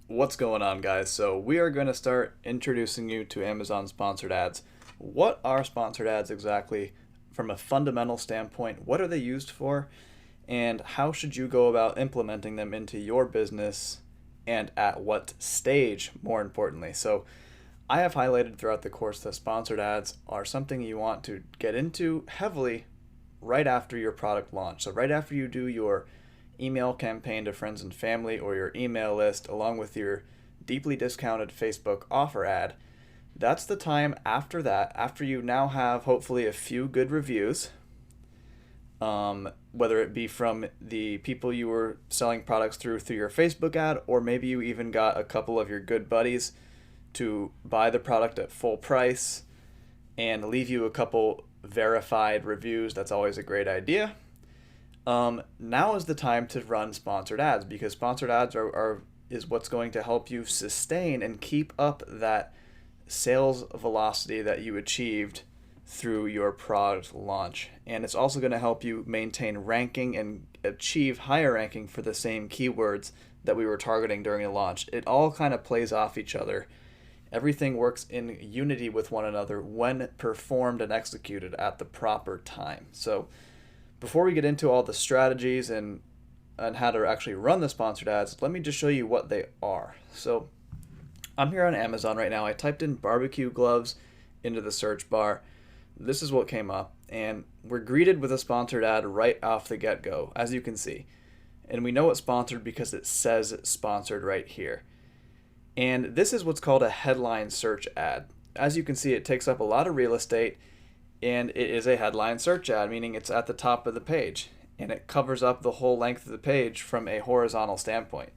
What's going on, guys? So we are going to start introducing you to Amazon sponsored ads. What are sponsored ads exactly from a fundamental standpoint? What are they used for? And how should you go about implementing them into your business and at what stage, more importantly? So I have highlighted throughout the course that sponsored ads are something you want to get into heavily right after your product launch. So right after you do your email campaign to friends and family or your email list along with your deeply discounted Facebook offer ad, that's the time after that, after you now have hopefully a few good reviews, whether it be from the people you were selling products through your Facebook ad, or maybe you even got a couple of your good buddies to buy the product at full price and leave you a couple verified reviews. That's always a great idea. Now is the time to run sponsored ads, because sponsored ads is what's going to help you sustain and keep up that sales velocity that you achieved through your product launch. And it's also going to help you maintain ranking and achieve higher ranking for the same keywords that we were targeting during the launch. It all kind of plays off each other. Everything works in unity with one another when performed and executed at the proper time. So before we get into all the strategies and how to actually run the sponsored ads, let me just show you what they are. So I'm here on Amazon right now. I typed in barbecue gloves into the search bar. This is what came up, and we're greeted with a sponsored ad right off the get-go, as you can see. And we know it's sponsored because it says sponsored right here. And this is what's called a headline search ad. As you can see, it takes up a lot of real estate, and it is a headline search ad, meaning it's at the top of the page, and it covers up the whole length of the page from a horizontal standpoint.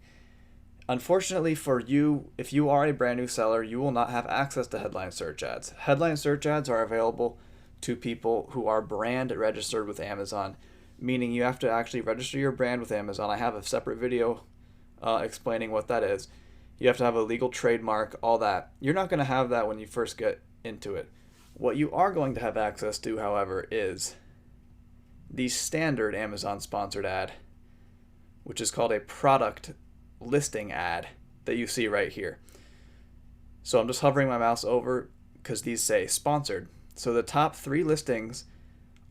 Unfortunately for you, if you are a brand new seller, you will not have access to headline search ads. Headline search ads are available to people who are brand registered with Amazon, meaning you have to actually register your brand with Amazon. I have a separate video explaining what that is. You have to have a legal trademark, all that. You're not going to have that when you first get into it. What you are going to have access to, however, is the standard Amazon sponsored ad, which is called a product listing ad that you see right here. So I'm just hovering my mouse over because these say sponsored. So the top 3 listings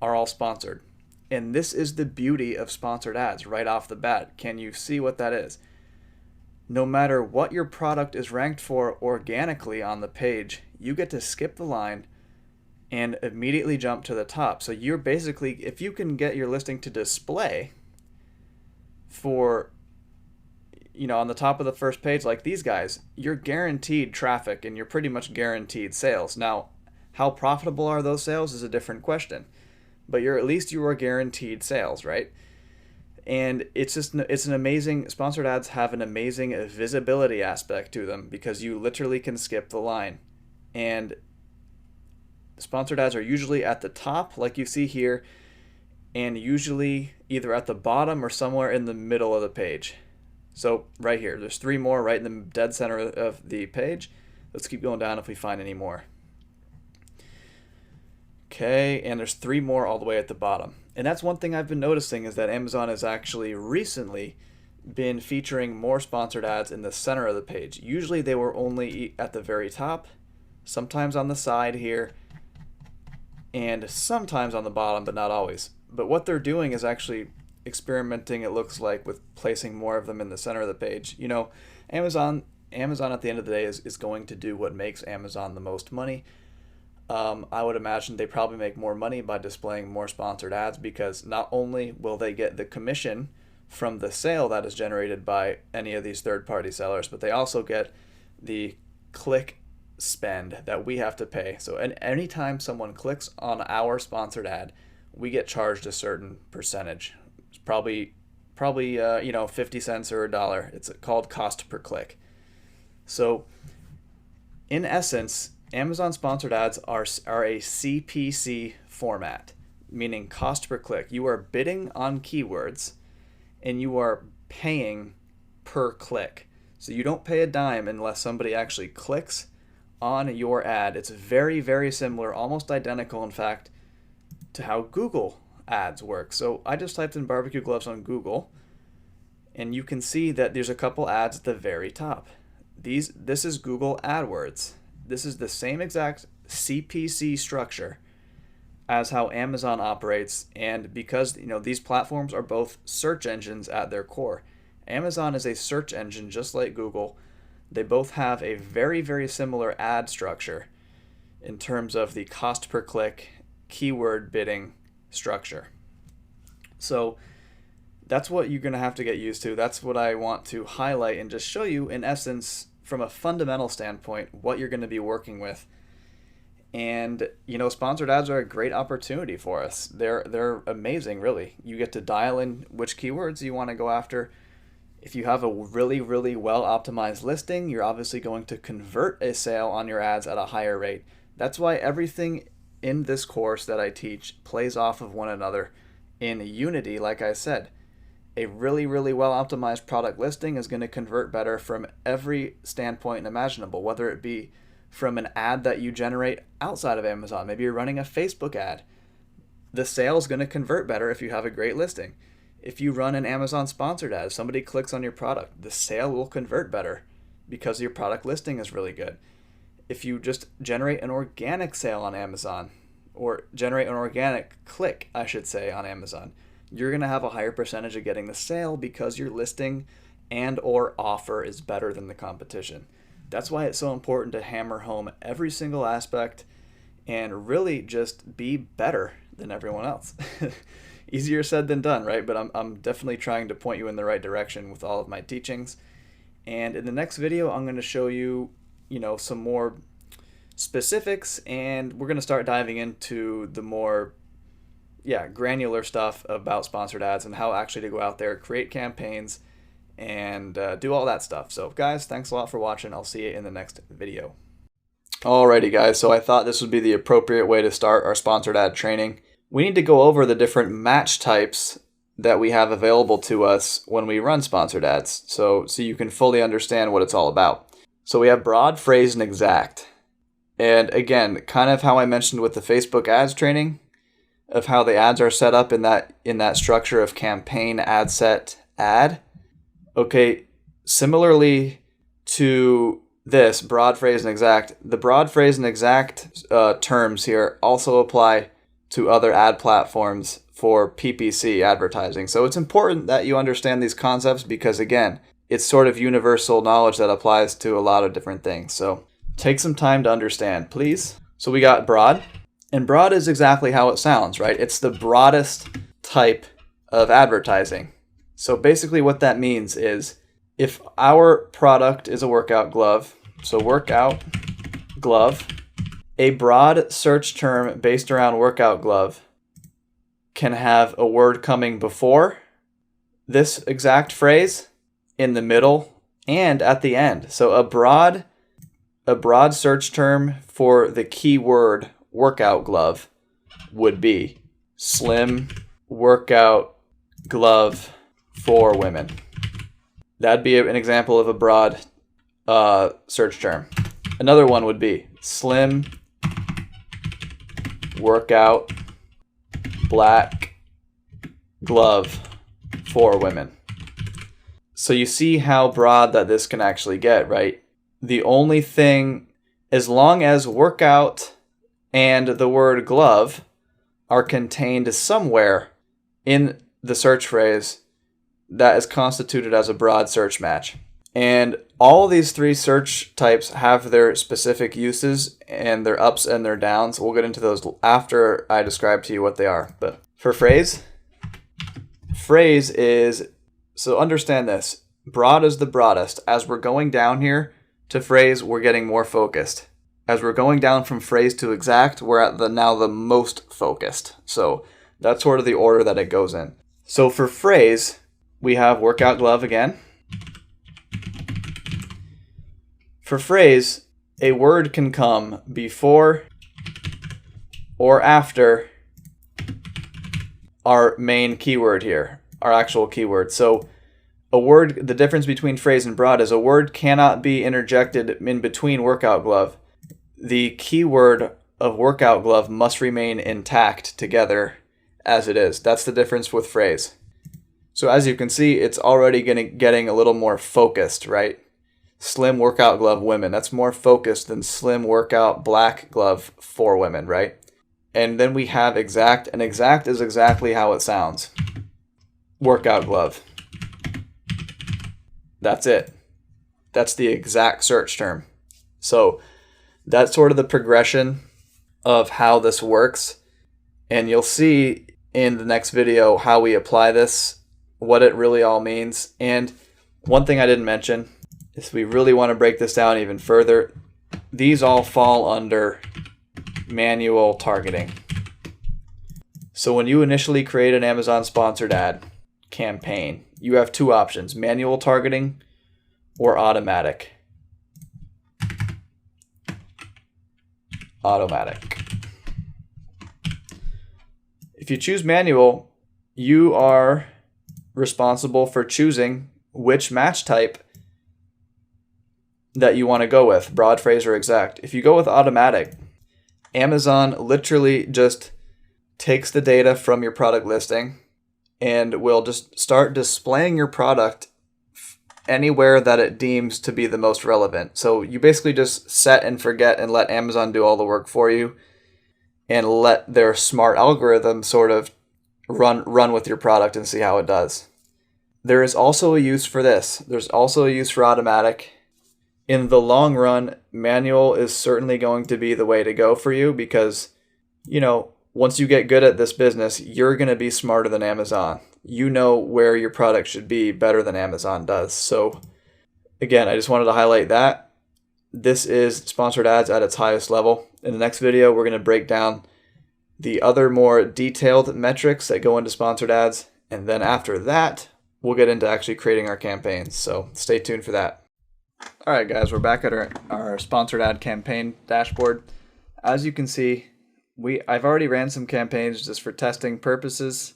are all sponsored. And this is the beauty of sponsored ads right off the bat. Can you see what that is? No matter what your product is ranked for organically on the page, you get to skip the line and immediately jump to the top. So you're basically, if you can get your listing to display for, on the top of the first page like these guys, you're guaranteed traffic and you're pretty much guaranteed sales. Now, how profitable are those sales is a different question, but at least you are guaranteed sales, right? And it's an amazing, sponsored ads have an amazing visibility aspect to them because you literally can skip the line. And sponsored ads are usually at the top, like you see here, and usually either at the bottom or somewhere in the middle of the page. So right here, there's 3 more right in the dead center of the page. Let's keep going down if we find any more. Okay, and there's 3 more all the way at the bottom. And that's one thing I've been noticing, is that Amazon has actually recently been featuring more sponsored ads in the center of the page. Usually they were only at the very top, sometimes on the side here, and sometimes on the bottom, but not always. But what they're doing is actually experimenting, it looks like, with placing more of them in the center of the page. Amazon at the end of the day is going to do what makes Amazon the most money. I would imagine they probably make more money by displaying more sponsored ads, because not only will they get the commission from the sale that is generated by any of these third-party sellers, but they also get the click spend that we have to pay. So anytime someone clicks on our sponsored ad, we get charged a certain percentage. It's probably 50 cents or $1. It's called cost per click. So in essence, Amazon sponsored ads are a CPC format, meaning cost per click. You are bidding on keywords and you are paying per click. So you don't pay a dime unless somebody actually clicks on your ad. It's very, very similar, almost identical, in fact, to how Google ads work. So I just typed in barbecue gloves on Google, and you can see that there's a couple ads at the very top. This is Google AdWords. This is the same exact CPC structure as how Amazon operates, and because these platforms are both search engines at their core. Amazon is a search engine just like Google. They both have a very, very similar ad structure in terms of the cost per click, keyword bidding structure. So that's what you're going to have to get used to. That's what I want to highlight and just show you, in essence, from a fundamental standpoint, what you're going to be working with. And sponsored ads are a great opportunity for us. They're amazing, really. You get to dial in which keywords you want to go after. If you have a really, really well optimized listing, you're obviously going to convert a sale on your ads at a higher rate. That's why everything in this course that I teach plays off of one another in unity. Like I said, a really, really well optimized product listing is going to convert better from every standpoint imaginable, whether it be from an ad that you generate outside of Amazon. Maybe you're running a Facebook ad. The sale is going to convert better if you have a great listing. If you run an Amazon sponsored ad, if somebody clicks on your product, the sale will convert better because your product listing is really good. If you just generate an organic sale on Amazon, or generate an organic click, I should say, on Amazon, you're going to have a higher percentage of getting the sale because your listing and or offer is better than the competition. That's why it's so important to hammer home every single aspect and really just be better than everyone else. Easier said than done, right? But I'm definitely trying to point you in the right direction with all of my teachings. And in the next video, I'm going to show you, some more specifics, and we're going to start diving into the more granular stuff about sponsored ads and how actually to go out there, create campaigns, and do all that stuff. So guys, thanks a lot for watching. I'll see you in the next video. Alrighty guys, so I thought this would be the appropriate way to start our sponsored ad training. We need to go over the different match types that we have available to us when we run sponsored ads, so you can fully understand what it's all about. So we have broad, phrase, and exact. And again, kind of how I mentioned with the Facebook ads training, of how the ads are set up in that structure of campaign, ad set, ad. Okay, similarly to this, broad, phrase, and exact, the broad, phrase, and exact terms here also apply to other ad platforms for PPC advertising. So it's important that you understand these concepts because, again, it's sort of universal knowledge that applies to a lot of different things. So take some time to understand, please. So we got broad, and broad is exactly how it sounds, right? It's the broadest type of advertising. So basically what that means is if our product is a workout glove, so workout glove, a broad search term based around workout glove can have a word coming before this exact phrase, in the middle, and at the end. So a broad search term for the keyword workout glove would be slim workout glove for women. That'd be an example of a broad search term. Another one would be slim workout black glove for women. So you see how broad that this can actually get, right? The only thing, as long as workout and the word glove are contained somewhere in the search phrase, that is constituted as a broad search match. And all these three search types have their specific uses and their ups and their downs. We'll get into those after I describe to you what they are. But for phrase is, so understand this, broad is the broadest. As we're going down here to phrase, we're getting more focused. As we're going down from phrase to exact, we're at now the most focused. So that's sort of the order that it goes in. So for phrase, we have workout glove again. For phrase, a word can come before or after our main keyword here, our actual keyword. So a word, the difference between phrase and broad is a word cannot be interjected in between workout glove. The keyword of workout glove must remain intact together as it is. That's the difference with phrase. So as you can see, it's already getting a little more focused, right? slim workout glove women. That's more focused than slim workout black glove for women, right? And then we have exact, and exact is exactly how it sounds. Workout glove. That's it. That's the exact search term. So that's sort of the progression of how this works. And you'll see in the next video how we apply this, what it really all means. And one thing I didn't mention is we really want to break this down even further. These all fall under manual targeting. So when you initially create an Amazon sponsored ad campaign, you have two options: manual targeting or automatic. Automatic. If you choose manual, you are responsible for choosing which match type that you want to go with, broad, phrase, or exact. If you go with automatic, Amazon literally just takes the data from your product listing and will just start displaying your product anywhere that it deems to be the most relevant. So you basically just set and forget and let Amazon do all the work for you and let their smart algorithm sort of run with your product and see how it does. There is also a use for this. There's also a use for automatic. In the long run, manual is certainly going to be the way to go for you because, once you get good at this business, you're going to be smarter than Amazon. You know where your product should be better than Amazon does. So again, I just wanted to highlight that. This is sponsored ads at its highest level. In the next video, we're going to break down the other more detailed metrics that go into sponsored ads. And then after that, we'll get into actually creating our campaigns. So stay tuned for that. All right, guys, we're back at our sponsored ad campaign dashboard. As you can see, I've already ran some campaigns just for testing purposes.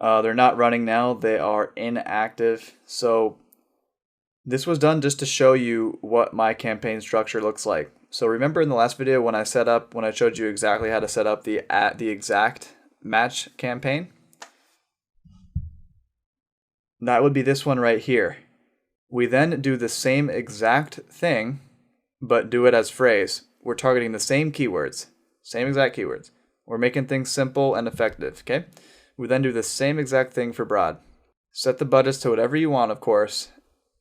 They're not running now. They are inactive. So this was done just to show you what my campaign structure looks like. So remember in the last video when I showed you exactly how to set up the exact match campaign? That would be this one right here. We then do the same exact thing, but do it as phrase. We're targeting the same keywords, same exact keywords. We're making things simple and effective, okay? We then do the same exact thing for broad. Set the budgets to whatever you want, of course.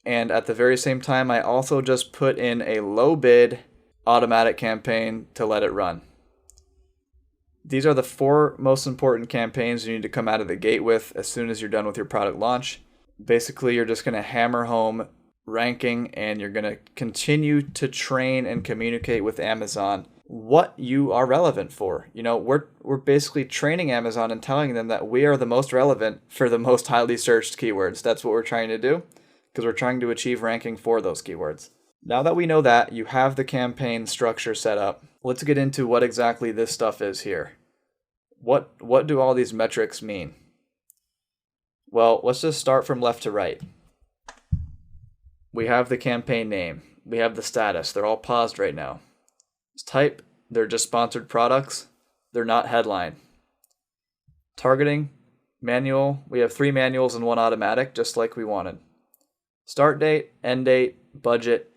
And at the very same time, I also just put in a low bid automatic campaign to let it run. These are the 4 most important campaigns you need to come out of the gate with as soon as you're done with your product launch. Basically, you're just going to hammer home ranking and you're going to continue to train and communicate with Amazon what you are relevant for. We're basically training Amazon and telling them that we are the most relevant for the most highly searched keywords. That's what we're trying to do because we're trying to achieve ranking for those keywords. Now that we know that, you have the campaign structure set up. Let's get into what exactly this stuff is here. What do all these metrics mean? Well, let's just start from left to right. We have the campaign name. We have the status. They're all paused right now. Type, they're just sponsored products. They're not headline. Targeting, manual. We have 3 manuals and 1 automatic, just like we wanted. Start date, end date, budget,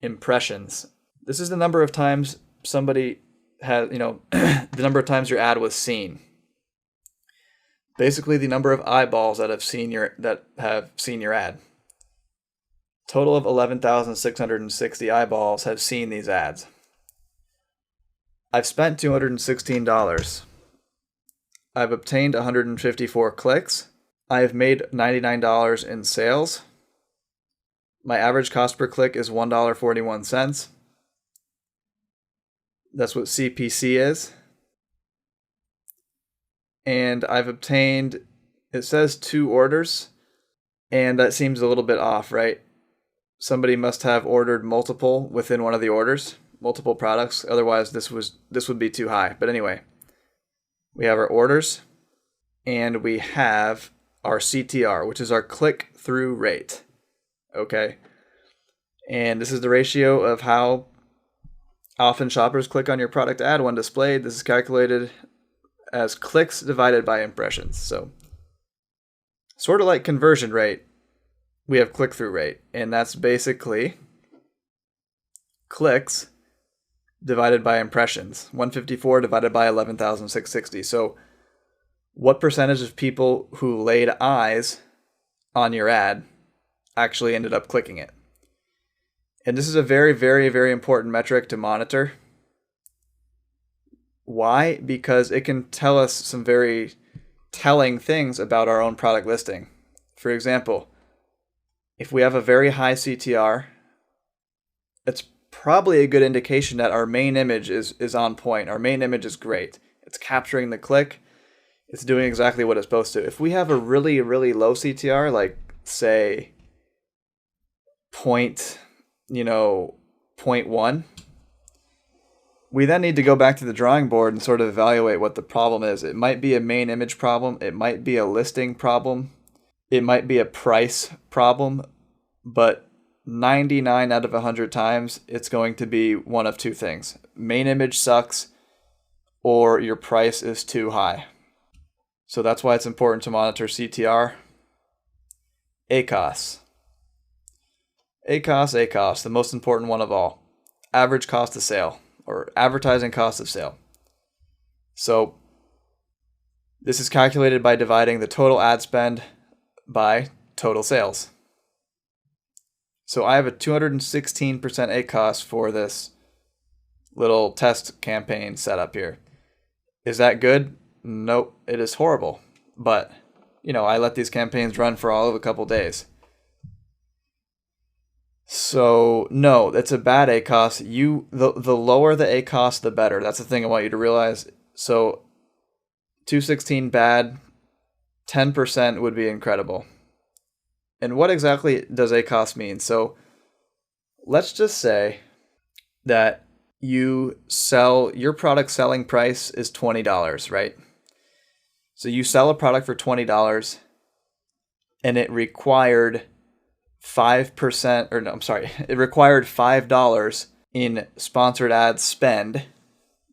impressions. This is the number of times somebody has, the number of times your ad was seen. Basically, the number of eyeballs that have seen your ad. Total of 11,660 eyeballs have seen these ads. I've spent $216. I've obtained 154 clicks. I have made $99 in sales. My average cost per click is $1.41. That's what CPC is. And I've obtained, it says 2 orders, and that seems a little bit off, right? Somebody must have ordered multiple within one of the orders, multiple products. Otherwise, this would be too high. But anyway, we have our orders, and we have our CTR, which is our click-through rate. Okay? And this is the ratio of how often shoppers click on your product ad when displayed. This is calculated as clicks divided by impressions. So sort of like conversion rate, we have click-through rate, and that's basically clicks divided by impressions. 154 divided by 11,660. So what percentage of people who laid eyes on your ad actually ended up clicking it? And this is a very, very, very important metric to monitor. Why? Because it can tell us some very telling things about our own product listing. For example, if we have a very high CTR, it's probably a good indication that our main image is on point. Our main image is great. It's capturing the click. It's doing exactly what it's supposed to. If we have a really, really low CTR, like say 0.1, we then need to go back to the drawing board and sort of evaluate what the problem is. It might be a main image problem. It might be a listing problem. It might be a price problem, but 99 out of 100 times, it's going to be one of two things. Main image sucks, or your price is too high. So that's why it's important to monitor CTR. ACOS. ACOS, the most important one of all. Average cost of sale, or advertising cost of sale. So this is calculated by dividing the total ad spend by total sales. So I have a 216% ACOS for this little test campaign set up here. Is that good? Nope, it is horrible. But, I let these campaigns run for all of a couple days. So, no, it's a bad ACOS. The lower the ACOS, the better. That's the thing I want you to realize. So, 216 bad, 10% would be incredible. And what exactly does ACOS mean? So, let's just say that your product selling price is $20, right? So you sell a product for $20 and it required 5%, it required $5 in sponsored ads spend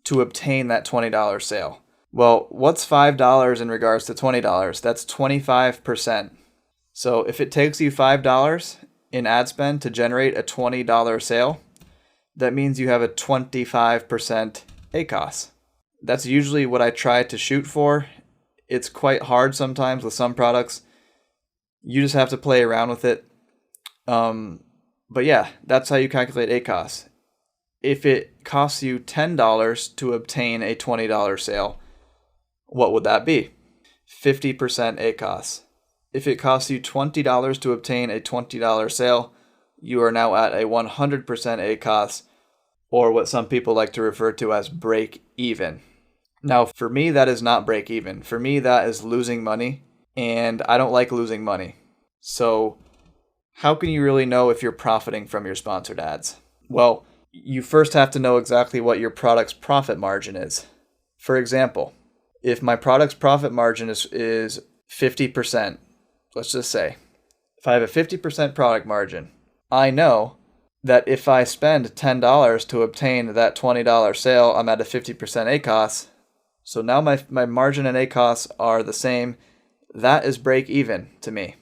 to obtain that $20 sale. Well, what's $5 in regards to $20? That's 25%. So if it takes you $5 in ad spend to generate a $20 sale, that means you have a 25% ACOS. That's usually what I try to shoot for. It's quite hard sometimes with some products. You just have to play around with it. But yeah, that's how you calculate ACOS. If it costs you $10 to obtain a $20 sale, what would that be? 50% ACOS. If it costs you $20 to obtain a $20 sale, you are now at a 100% ACOS, or what some people like to refer to as break even. Now, for me, that is not break even. For me, that is losing money, and I don't like losing money. So, how can you really know if you're profiting from your sponsored ads? Well, you first have to know exactly what your product's profit margin is. For example, if my product's profit margin is 50%, let's just say, if I have a 50% product margin, I know that if I spend $10 to obtain that $20 sale, I'm at a 50% ACOS. So now my margin and ACOS are the same. That is break even to me.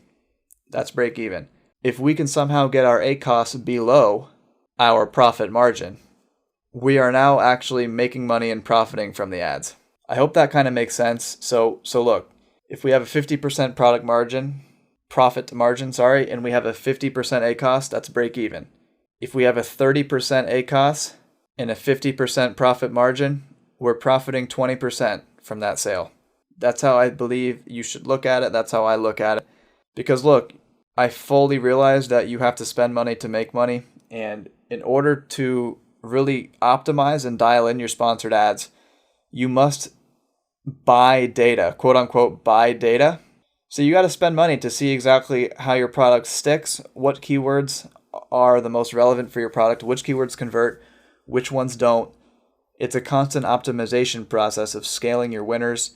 That's break even. If we can somehow get our ACOS below our profit margin, we are now actually making money and profiting from the ads. I hope that kind of makes sense. So look, if we have a 50% profit margin, and we have a 50% ACOS, that's break even. If we have a 30% ACOS and a 50% profit margin, we're profiting 20% from that sale. That's how I believe you should look at it. That's how I look at it. Because look, I fully realize that you have to spend money to make money. And in order to really optimize and dial in your sponsored ads, you must buy data, quote unquote, buy data. So you got to spend money to see exactly how your product sticks, what keywords are the most relevant for your product, which keywords convert, which ones don't. It's a constant optimization process of scaling your winners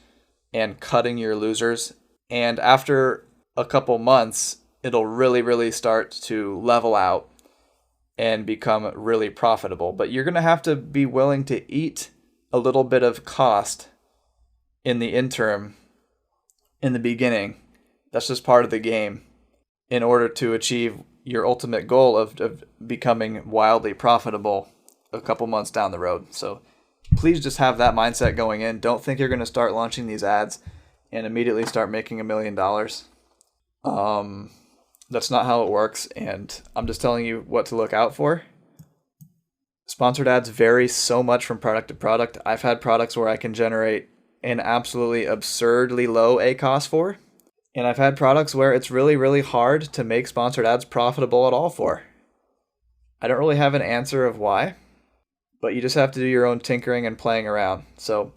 and cutting your losers. And after a couple months, it'll really, really start to level out and become really profitable. But you're going to have to be willing to eat a little bit of cost in the interim, in the beginning. That's just part of the game. in order to achieve your ultimate goal of becoming wildly profitable a couple months down the road. So please just have that mindset going in. Don't think you're going to start launching these ads and immediately start making $1 million. That's not how it works, and I'm just telling you what to look out for. Sponsored ads vary so much from product to product. I've had products where I can generate an absolutely absurdly low ACoS for, and I've had products where it's really, really hard to make sponsored ads profitable at all for. I don't really have an answer of why, but you just have to do your own tinkering and playing around. So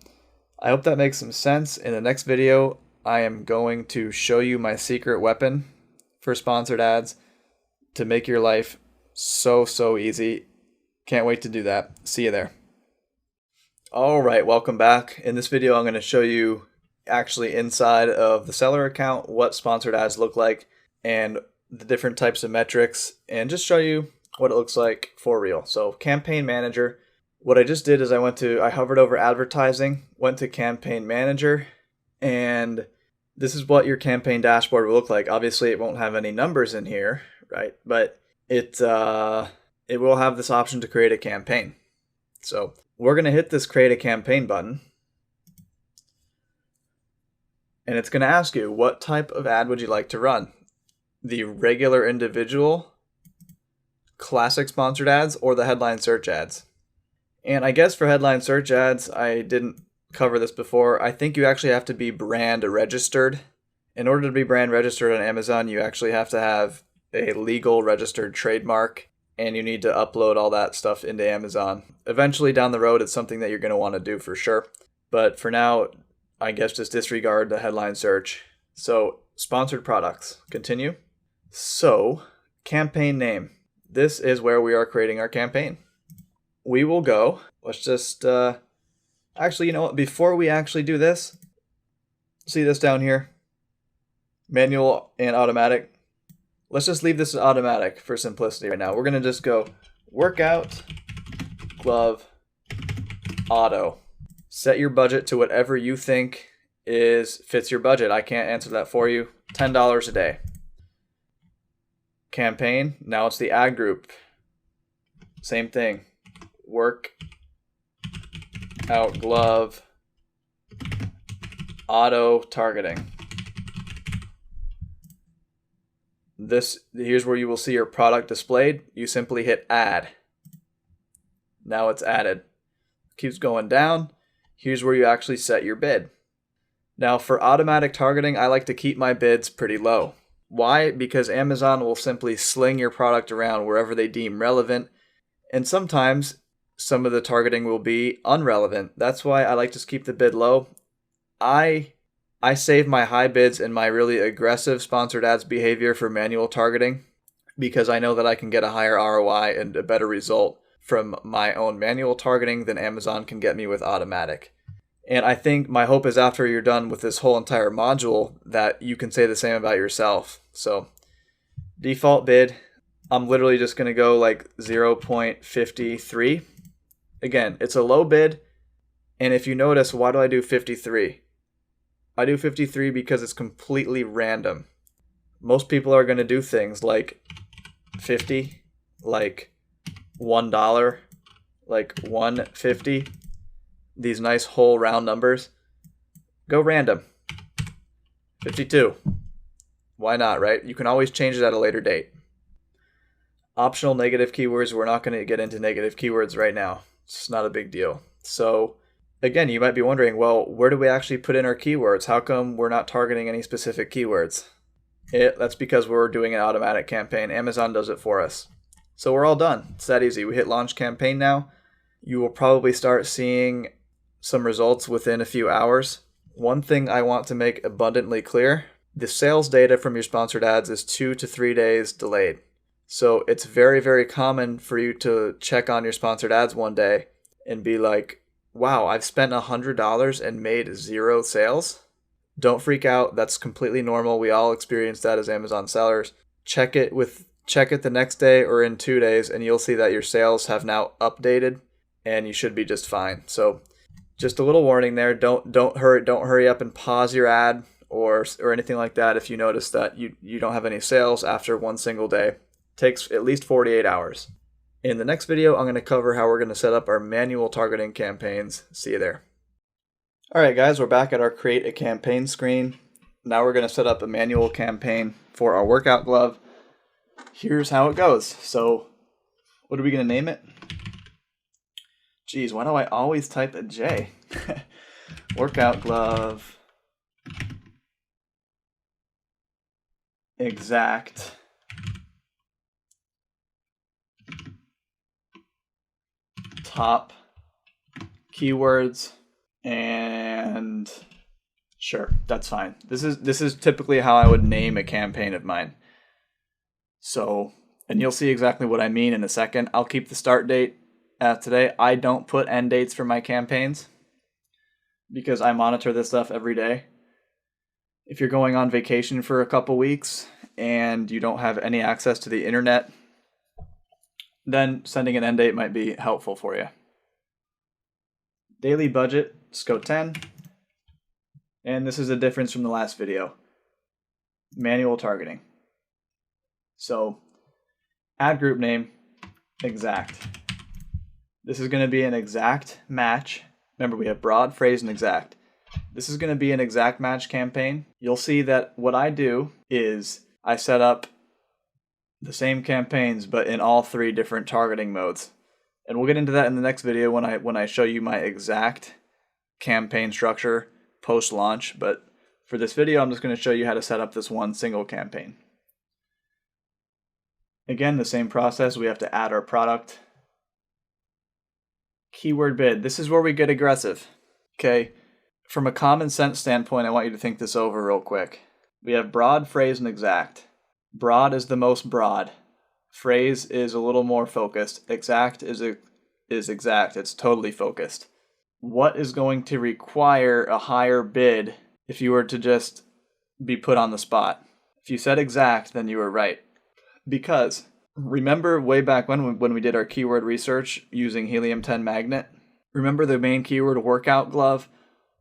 I hope that makes some sense. In the next video, I am going to show you my secret weapon for sponsored ads to make your life so easy. Can't wait to do that. See you there. All right, welcome back. In this video, I'm going to show you actually inside of the seller account what sponsored ads look like and the different types of metrics, and just show you what it looks like for real. So Campaign Manager, what I just did is I hovered over advertising, went to Campaign Manager, and this is what your campaign dashboard will look like. Obviously, it won't have any numbers in here, right? But it will have this option to create a campaign. So we're going to hit this Create a Campaign button. And it's going to ask you, what type of ad would you like to run? The regular individual, classic sponsored ads, or the headline search ads? And I guess for headline search ads, I didn't cover this before. I think you actually have to be brand registered. In order to be brand registered on Amazon, you actually have to have a legal registered trademark, and you need to upload all that stuff into Amazon. Eventually down the road, it's something that you're going to want to do for sure. But for now, I guess just disregard the headline search. So sponsored products, continue. So campaign name. This is where we are creating our campaign. We will go, let's just, actually, you know what? Before we actually do this, see this down here? Manual and automatic. Let's just leave this as automatic for simplicity right now. We're going to just go workout, glove, auto. Set your budget to whatever you think fits your budget. I can't answer that for you. $10 a day. Campaign. Now it's the ad group. Same thing. Work out, glove, auto targeting. Here's where you will see your product displayed. You simply hit add. Now it's added. Keeps going down. Here's where you actually set your bid. Now for automatic targeting, I like to keep my bids pretty low. Why? Because Amazon will simply sling your product around wherever they deem relevant, and sometimes some of the targeting will be unrelevant. That's why I like to keep the bid low. I save my high bids and my really aggressive sponsored ads behavior for manual targeting, because I know that I can get a higher ROI and a better result from my own manual targeting than Amazon can get me with automatic. And I think my hope is after you're done with this whole entire module that you can say the same about yourself. So default bid, I'm literally just going to go like 0.53. Again, it's a low bid. And if you notice, why do I do 53? I do 53 because it's completely random. Most people are going to do things like 50, like $1, like 150. These nice whole round numbers. Go random. 52. Why not, right? You can always change it at a later date. Optional negative keywords. We're not going to get into negative keywords right now. It's not a big deal. So again, you might be wondering, well, where do we actually put in our keywords? How come we're not targeting any specific keywords? That's because we're doing an automatic campaign. Amazon does it for us. So we're all done. It's that easy. We hit launch campaign now. You will probably start seeing some results within a few hours. One thing I want to make abundantly clear, the sales data from your sponsored ads is 2 to 3 days delayed. So it's very, very common for you to check on your sponsored ads one day and be like, wow, I've spent $100 and made 0 sales. Don't freak out. That's completely normal. We all experience that as Amazon sellers. Check it the next day or in 2 days, and you'll see that your sales have now updated and you should be just fine. So just a little warning there. Don't hurry up and pause your ad or anything like that if you notice that you don't have any sales after one single day. It takes at least 48 hours. In the next video, I'm going to cover how we're going to set up our manual targeting campaigns. See you there. All right, guys, we're back at our create a campaign screen. Now we're going to set up a manual campaign for our workout glove. Here's how it goes. So what are we going to name it? Geez, why do I always type a J? Workout glove exact top keywords, and sure, that's fine. This is typically how I would name a campaign of mine. So, and you'll see exactly what I mean in a second. I'll keep the start date today. I don't put end dates for my campaigns because I monitor this stuff every day. If you're going on vacation for a couple weeks and you don't have any access to the internet, then sending an end date might be helpful for you. Daily budget, let's go 10. And this is a difference from the last video. Manual targeting. So, ad group name, exact. This is going to be an exact match. Remember, we have broad, phrase, and exact. This is going to be an exact match campaign. You'll see that what I do is I set up the same campaigns, but in all three different targeting modes. And we'll get into that in the next video when I show you my exact campaign structure post-launch. But for this video, I'm just going to show you how to set up this one single campaign. Again, the same process. We have to add our product. Keyword bid. This is where we get aggressive. Okay. From a common sense standpoint, I want you to think this over real quick. We have broad, phrase, and exact. Broad is the most broad. Phrase is a little more focused. Exact is exact. It's totally focused. What is going to require a higher bid if you were to just be put on the spot? If you said exact, then you were right. Because remember way back when we did our keyword research using helium-10 magnet? Remember the main keyword workout glove?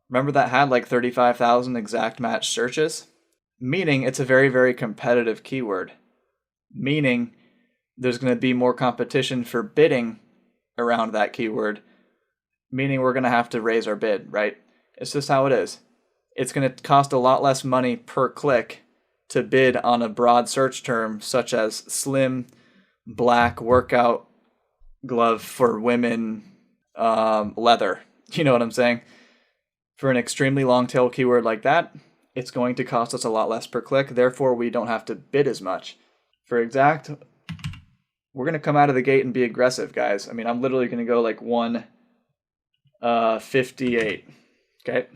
Remember that had like 35,000 exact match searches? Meaning it's a very, very competitive keyword. Meaning there's going to be more competition for bidding around that keyword. Meaning we're going to have to raise our bid, right? It's just how it is. It's going to cost a lot less money per click to bid on a broad search term such as slim black workout glove for women leather. You know what I'm saying? For an extremely long tail keyword like that, it's going to cost us a lot less per click. Therefore, we don't have to bid as much. For exact, we're going to come out of the gate and be aggressive, guys. I mean, I'm literally going to go like 158. Okay.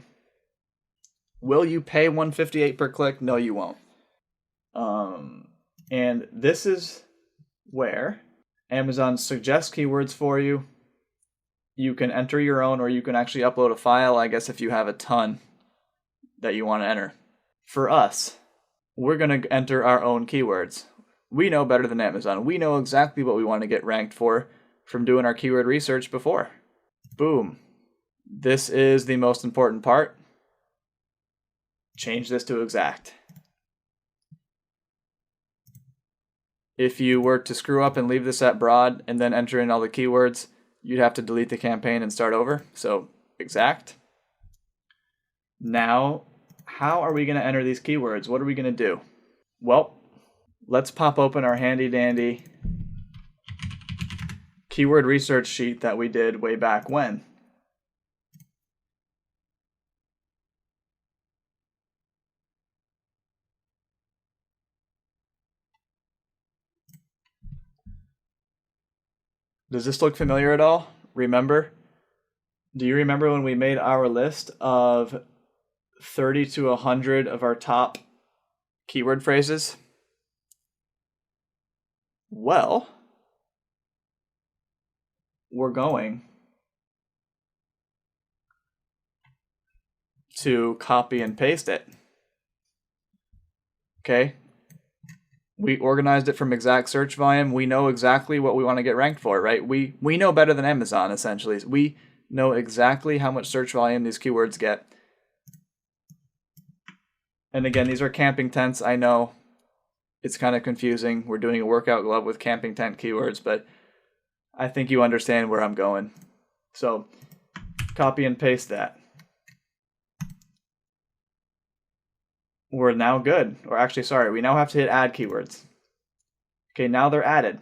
Will you pay 158 per click? No, you won't. And this is where Amazon suggests keywords for you. You can enter your own, or you can actually upload a file, I guess, if you have a ton that you want to enter. For us, we're going to enter our own keywords. We know better than Amazon. We know exactly what we want to get ranked for from doing our keyword research before. Boom. This is the most important part. Change this to exact. If you were to screw up and leave this at broad and then enter in all the keywords, you'd have to delete the campaign and start over. So exact. Now, how are we going to enter these keywords? What are we going to do? Well, let's pop open our handy dandy keyword research sheet that we did way back when. Does this look familiar at all? Remember? Do you remember when we made our list of 30 to 100 of our top keyword phrases? Well, we're going to copy and paste it. Okay? We organized it from exact search volume. We know exactly what we want to get ranked for, right? We know better than Amazon, essentially. We know exactly how much search volume these keywords get. And again, these are camping tents. I know it's kind of confusing. We're doing a workout glove with camping tent keywords, but I think you understand where I'm going. So copy and paste that. We're now good. Or actually, sorry, we now have to hit add keywords. Okay, now they're added.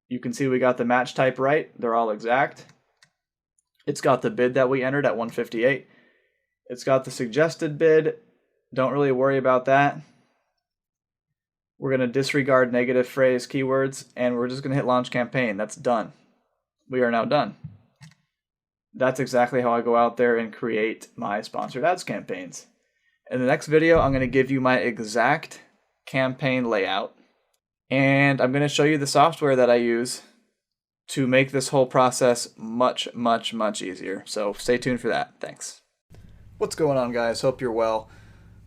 You can see we got the match type right. They're all exact. It's got the bid that we entered at 158. It's got the suggested bid. Don't really worry about that. We're going to disregard negative phrase keywords, and we're just going to hit launch campaign. That's done. We are now done. That's exactly how I go out there and create my sponsored ads campaigns. In the next video, I'm going to give you my exact campaign layout, and I'm going to show you the software that I use to make this whole process much, much, much easier. So stay tuned for that. Thanks. What's going on, guys? Hope you're well.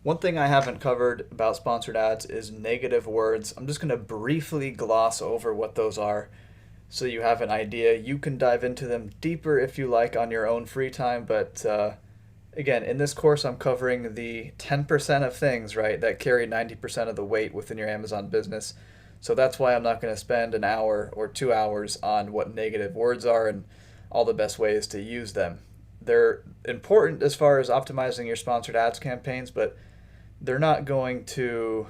One thing I haven't covered about sponsored ads is negative words. I'm just going to briefly gloss over what those are so you have an idea. You can dive into them deeper if you like on your own free time, but again, in this course, I'm covering the 10% of things, right, that carry 90% of the weight within your Amazon business. So that's why I'm not going to spend an hour or 2 hours on what negative words are and all the best ways to use them. They're important as far as optimizing your sponsored ads campaigns, but they're not going to,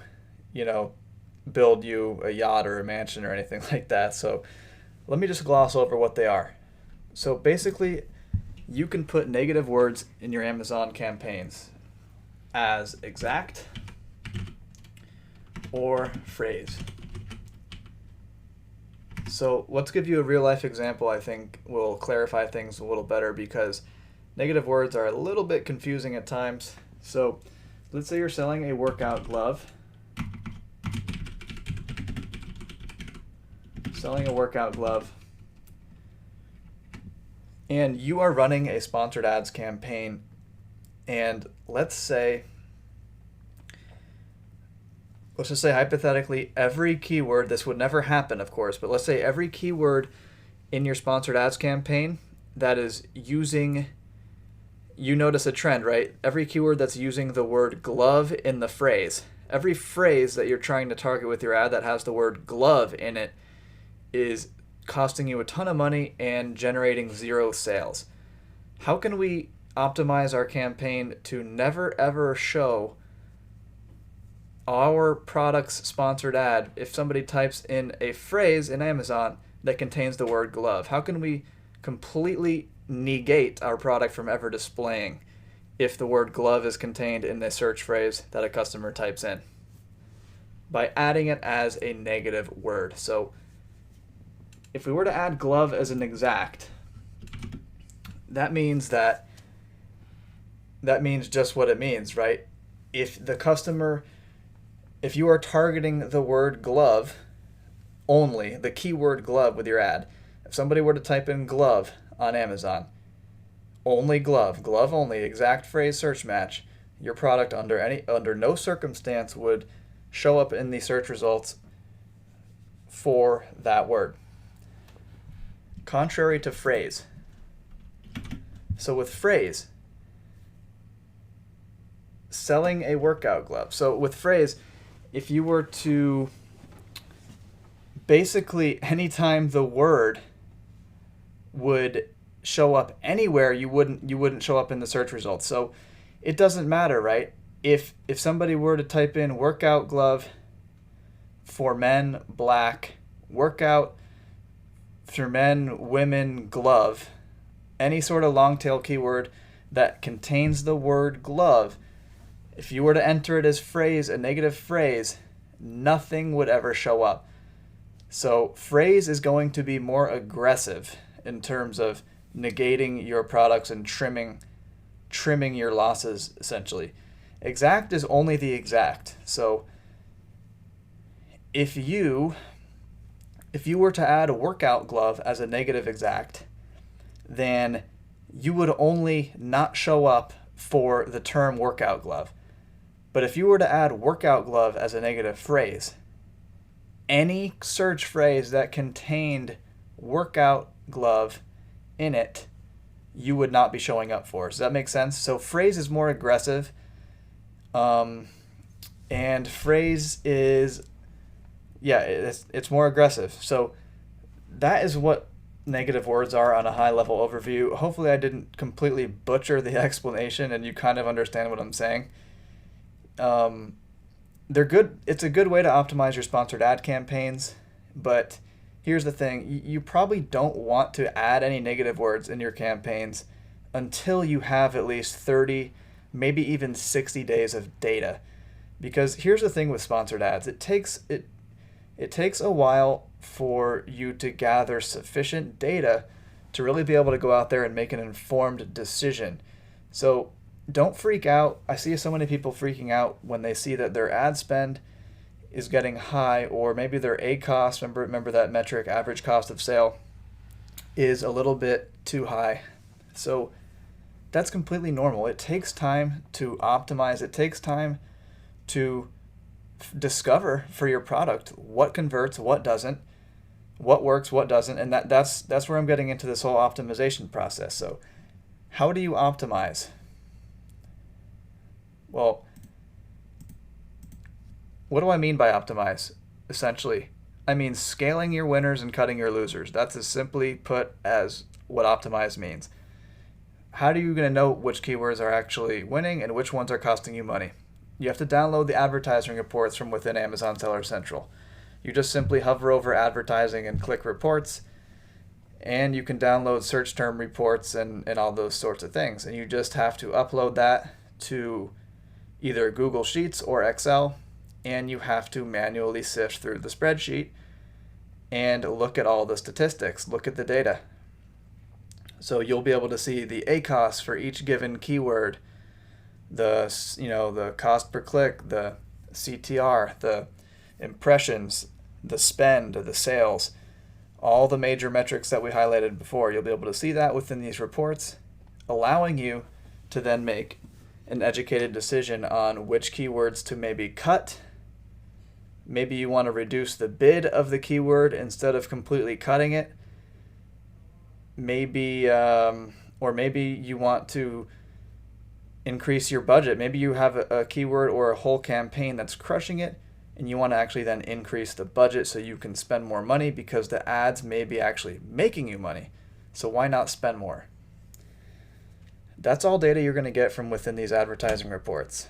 build you a yacht or a mansion or anything like that. So let me just gloss over what they are. So basically, you can put negative words in your Amazon campaigns as exact or phrase. So let's give you a real life example. I think will clarify things a little better because negative words are a little bit confusing at times. So let's say you're selling a workout glove. And you are running a sponsored ads campaign. And let's just say hypothetically, every keyword, this would never happen, of course, but let's say every keyword in your sponsored ads campaign that is using, you notice a trend, right? Every keyword that's using the word glove in the phrase, every phrase that you're trying to target with your ad that has the word glove in it is costing you a ton of money and generating 0 sales. How can we optimize our campaign to never ever show our product's sponsored ad if somebody types in a phrase in Amazon that contains the word glove? How can we completely negate our product from ever displaying if the word glove is contained in the search phrase that a customer types in? By adding it as a negative word. So if we were to add glove as an exact, that means just what it means, right? If you are targeting the word glove only, the keyword glove with your ad, if somebody were to type in glove on Amazon, only glove only, exact phrase search match, your product under no circumstance would show up in the search results for that word. Contrary to phrase. So with phrase, selling a workout glove. So with phrase, if you were to basically anytime the word would show up anywhere, you wouldn't show up in the search results. So it doesn't matter, right? If somebody were to type in workout glove for men, black, workout for men, women, glove, any sort of long tail keyword that contains the word glove, if you were to enter it as phrase, a negative phrase, nothing would ever show up. So phrase is going to be more aggressive in terms of negating your products and trimming your losses, essentially. Exact is only the exact. So if you were to add a workout glove as a negative exact, then you would only not show up for the term workout glove. But if you were to add workout glove as a negative phrase, any search phrase that contained workout glove in it, you would not be showing up for. Does that make sense? So phrase is more aggressive. And phrase is, yeah, it's more aggressive. So that is what negative words are on a high level overview. Hopefully I didn't completely butcher the explanation and you kind of understand what I'm saying. They're good. It's a good way to optimize your sponsored ad campaigns, but here's the thing. You probably don't want to add any negative words in your campaigns until you have at least 30, maybe even 60 days of data. Because here's the thing with sponsored ads. It takes a while for you to gather sufficient data to really be able to go out there and make an informed decision. So don't freak out. I see so many people freaking out when they see that their ad spend is getting high, or maybe their ACoS, remember that metric, average cost of sale, is a little bit too high. So that's completely normal. It takes time to optimize. It takes time to discover for your product what converts, what doesn't, what works, what doesn't, and that's where I'm getting into this whole optimization process. So how do you optimize? Well, what do I mean by optimize? Essentially, I mean scaling your winners and cutting your losers. That's as simply put as what optimize means. How are you going to know which keywords are actually winning and which ones are costing you money? You have to download the advertising reports from within Amazon Seller Central. You just simply hover over advertising and click reports, and you can download search term reports and all those sorts of things. And you just have to upload that to either Google Sheets or Excel, and you have to manually sift through the spreadsheet and look at all the statistics, look at the data. So you'll be able to see the ACoS for each given keyword, the cost per click, the CTR, the impressions, the spend, the sales, all the major metrics that we highlighted before. You'll be able to see that within these reports, allowing you to then make an educated decision on which keywords to maybe cut. Maybe you want to reduce the bid of the keyword instead of completely cutting it. Maybe, or maybe you want to increase your budget. Maybe you have a keyword or a whole campaign that's crushing it, and you want to actually then increase the budget so you can spend more money because the ads may be actually making you money. So why not spend more? That's all data you're going to get from within these advertising reports.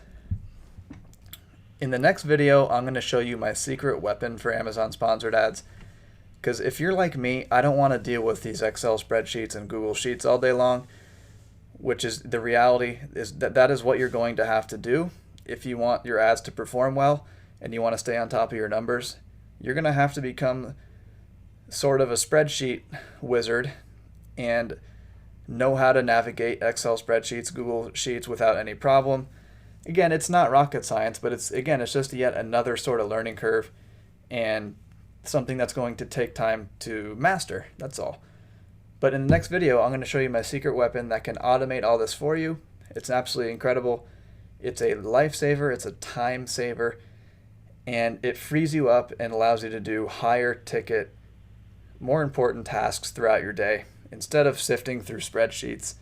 In the next video, I'm going to show you my secret weapon for Amazon sponsored ads. Because if you're like me, I don't want to deal with these Excel spreadsheets and Google Sheets all day long, which is the reality is that is what you're going to have to do if you want your ads to perform well and you want to stay on top of your numbers. You're going to have to become sort of a spreadsheet wizard and know how to navigate Excel spreadsheets, Google Sheets without any problem. Again, it's not rocket science, but it's just yet another sort of learning curve and something that's going to take time to master. That's all. But in the next video, I'm going to show you my secret weapon that can automate all this for you. It's absolutely incredible. It's a lifesaver. It's a time saver. And it frees you up and allows you to do higher ticket, more important tasks throughout your day instead of sifting through spreadsheets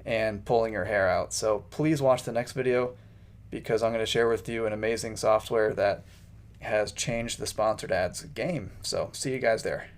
and pulling your hair out. So please watch the next video because I'm going to share with you an amazing software that has changed the sponsored ads game. So see you guys there.